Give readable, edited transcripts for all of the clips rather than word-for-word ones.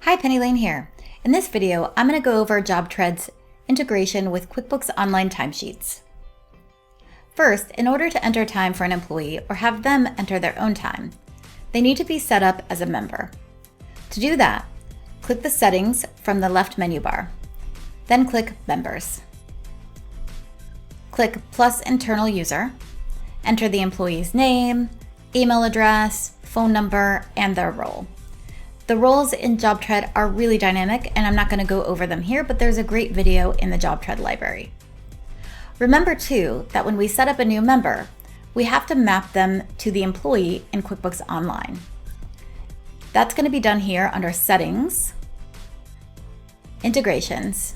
Hi, Penny Lane here. In this video, I'm going to go over JobTread's integration with QuickBooks Online timesheets. First, in order to enter time for an employee or have them enter their own time, they need to be set up as a member. To do that, click the Settings from the left menu bar, then click Members. Click Plus Internal User, enter the employee's name, email address, phone number, and their role. The roles in JobTread are really dynamic, and I'm not going to go over them here, but there's a great video in the JobTread library. Remember too that when we set up a new member, we have to map them to the employee in QuickBooks Online. That's going to be done here under Settings, Integrations,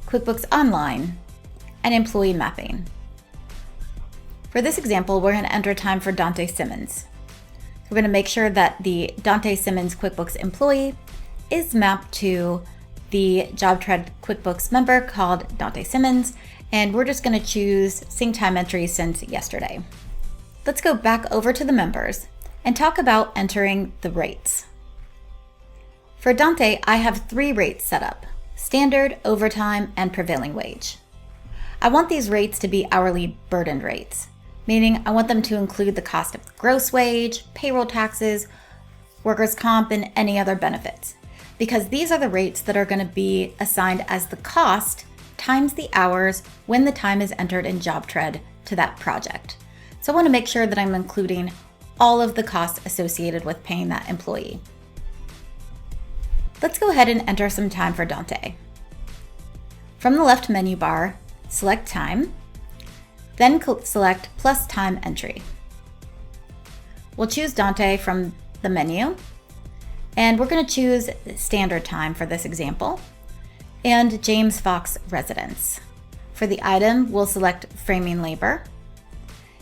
QuickBooks Online, and Employee Mapping. For this example, we're going to enter time for Dante Simmons. We're going to make sure that the Dante Simmons QuickBooks employee is mapped to the JobTread QuickBooks member called Dante Simmons, and we're just going to choose Sync Time Entry since yesterday. Let's go back over to the members and talk about entering the rates. For Dante, I have 3 rates set up: standard, overtime, and prevailing wage. I want these rates to be hourly burdened rates, meaning I want them to include the cost of the gross wage, payroll taxes, workers' comp, and any other benefits, because these are the rates that are going to be assigned as the cost times the hours when the time is entered in JobTread to that project. So I want to make sure that I'm including all of the costs associated with paying that employee. Let's go ahead and enter some time for Dante. From the left menu bar, select Time, then select Plus Time Entry. We'll choose Dante from the menu, and we're going to choose Standard Time for this example, and James Fox Residence. For the item, we'll select Framing Labor,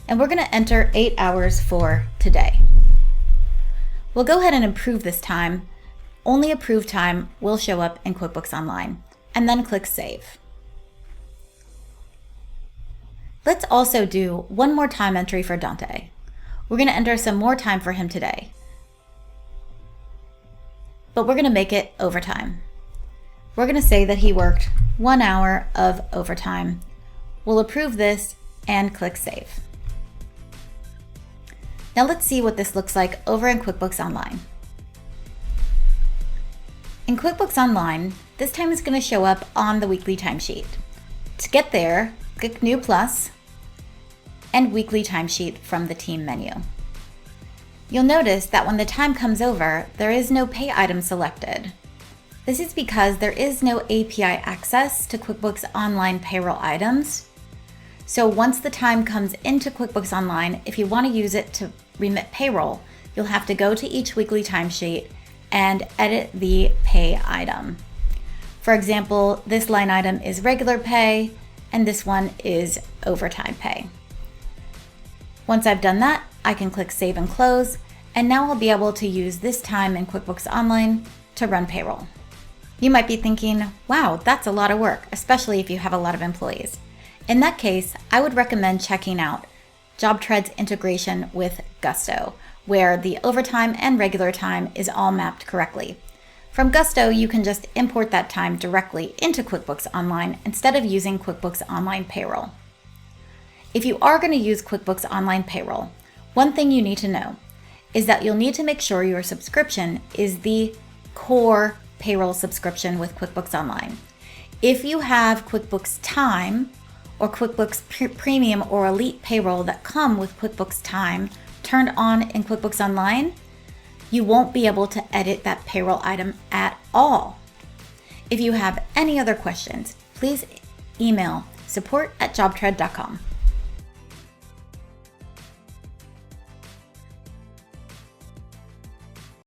and we're going to enter 8 hours for today. We'll go ahead and approve this time. Only approved time will show up in QuickBooks Online, and then click Save. Let's also do one more time entry for Dante. We're going to enter some more time for him today, but we're going to make it overtime. We're going to say that he worked 1 hour of overtime. We'll approve this and click Save. Now let's see what this looks like over in QuickBooks Online. In QuickBooks Online, this time is going to show up on the weekly timesheet. To get there, click New Plus and Weekly Timesheet from the Team menu. You'll notice that when the time comes over, there is no pay item selected. This is because there is no API access to QuickBooks Online payroll items. So once the time comes into QuickBooks Online, if you want to use it to remit payroll, you'll have to go to each weekly timesheet and edit the pay item. For example, this line item is regular pay, and this one is overtime pay. Once I've done that, I can click Save and Close, and now I'll be able to use this time in QuickBooks Online to run payroll. You might be thinking, wow, that's a lot of work, especially if you have a lot of employees. In that case, I would recommend checking out JobTread's integration with Gusto, where the overtime and regular time is all mapped correctly. From Gusto, you can just import that time directly into QuickBooks Online instead of using QuickBooks Online Payroll. If you are going to use QuickBooks Online Payroll, one thing you need to know is that you'll need to make sure your subscription is the core payroll subscription with QuickBooks Online. If you have QuickBooks Time or QuickBooks Premium or Elite Payroll that come with QuickBooks Time turned on in QuickBooks Online, you won't be able to edit that payroll item at all. If you have any other questions, please email support@jobtread.com.